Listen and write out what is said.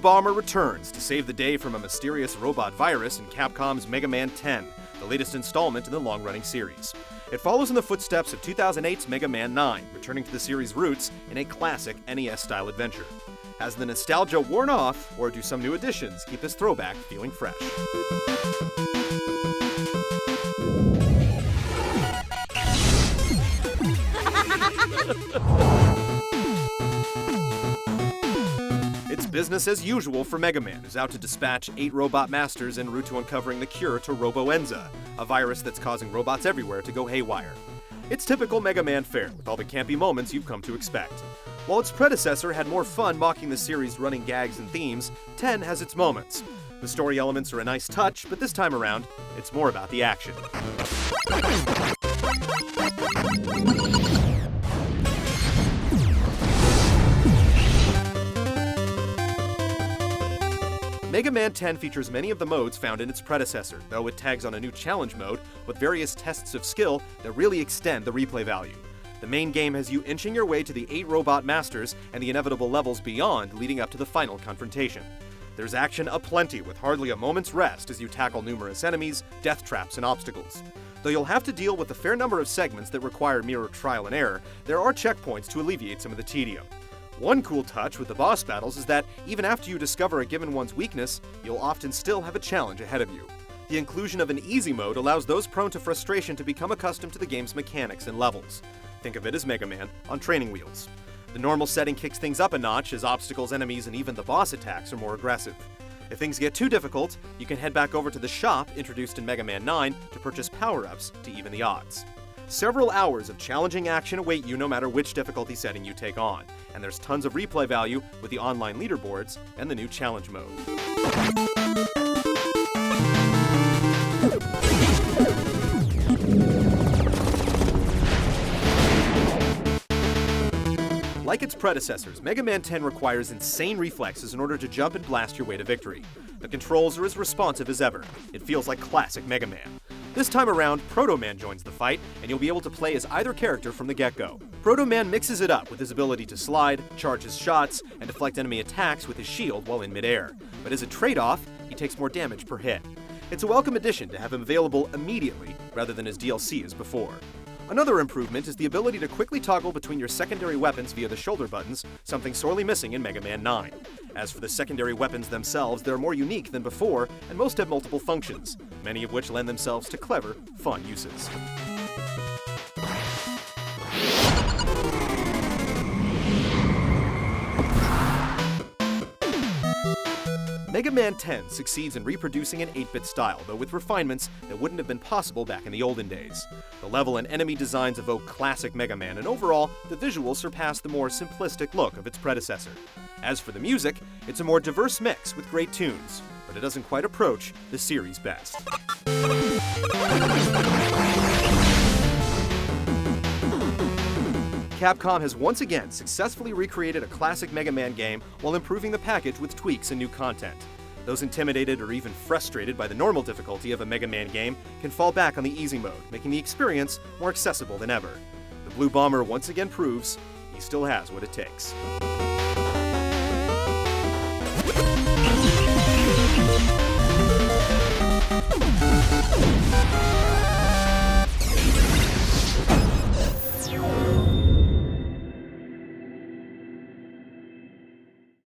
Bomber returns to save the day from a mysterious robot virus in Capcom's Mega Man 10, the latest installment in the long-running series. It follows in the footsteps of 2008's Mega Man 9, returning to the series' roots in a classic NES-style adventure. Has the nostalgia worn off, or do some new additions keep this throwback feeling fresh? It's business as usual for Mega Man, who's out to dispatch 8 robot masters en route to uncovering the cure to Robo-Enza, a virus that's causing robots everywhere to go haywire. It's typical Mega Man fare, with all the campy moments you've come to expect. While its predecessor had more fun mocking the series' running gags and themes, 10 has its moments. The story elements are a nice touch, but this time around, it's more about the action. Mega Man 10 features many of the modes found in its predecessor, though it tags on a new challenge mode with various tests of skill that really extend the replay value. The main game has you inching your way to the 8 robot masters and the inevitable levels beyond leading up to the final confrontation. There's action aplenty with hardly a moment's rest as you tackle numerous enemies, death traps, and obstacles. Though you'll have to deal with a fair number of segments that require mere trial and error, there are checkpoints to alleviate some of the tedium. One cool touch with the boss battles is that even after you discover a given one's weakness, you'll often still have a challenge ahead of you. The inclusion of an easy mode allows those prone to frustration to become accustomed to the game's mechanics and levels. Think of it as Mega Man on training wheels. The normal setting kicks things up a notch as obstacles, enemies, and even the boss attacks are more aggressive. If things get too difficult, you can head back over to the shop introduced in Mega Man 9 to purchase power-ups to even the odds. Several hours of challenging action await you no matter which difficulty setting you take on, and there's tons of replay value with the online leaderboards and the new challenge mode. Like its predecessors, Mega Man 10 requires insane reflexes in order to jump and blast your way to victory. The controls are as responsive as ever. It feels like classic Mega Man. This time around, Proto Man joins the fight, and you'll be able to play as either character from the get-go. Proto Man mixes it up with his ability to slide, charge his shots, and deflect enemy attacks with his shield while in midair. But as a trade-off, he takes more damage per hit. It's a welcome addition to have him available immediately, rather than as DLC as before. Another improvement is the ability to quickly toggle between your secondary weapons via the shoulder buttons, something sorely missing in Mega Man 9. As for the secondary weapons themselves, they're more unique than before, and most have multiple functions, many of which lend themselves to clever, fun uses. Mega Man 10 succeeds in reproducing an 8-bit style, though with refinements that wouldn't have been possible back in the olden days. The level and enemy designs evoke classic Mega Man, and overall, the visuals surpass the more simplistic look of its predecessor. As for the music, it's a more diverse mix with great tunes, but it doesn't quite approach the series' best. Capcom has once again successfully recreated a classic Mega Man game while improving the package with tweaks and new content. Those intimidated or even frustrated by the normal difficulty of a Mega Man game can fall back on the easy mode, making the experience more accessible than ever. The Blue Bomber once again proves he still has what it takes.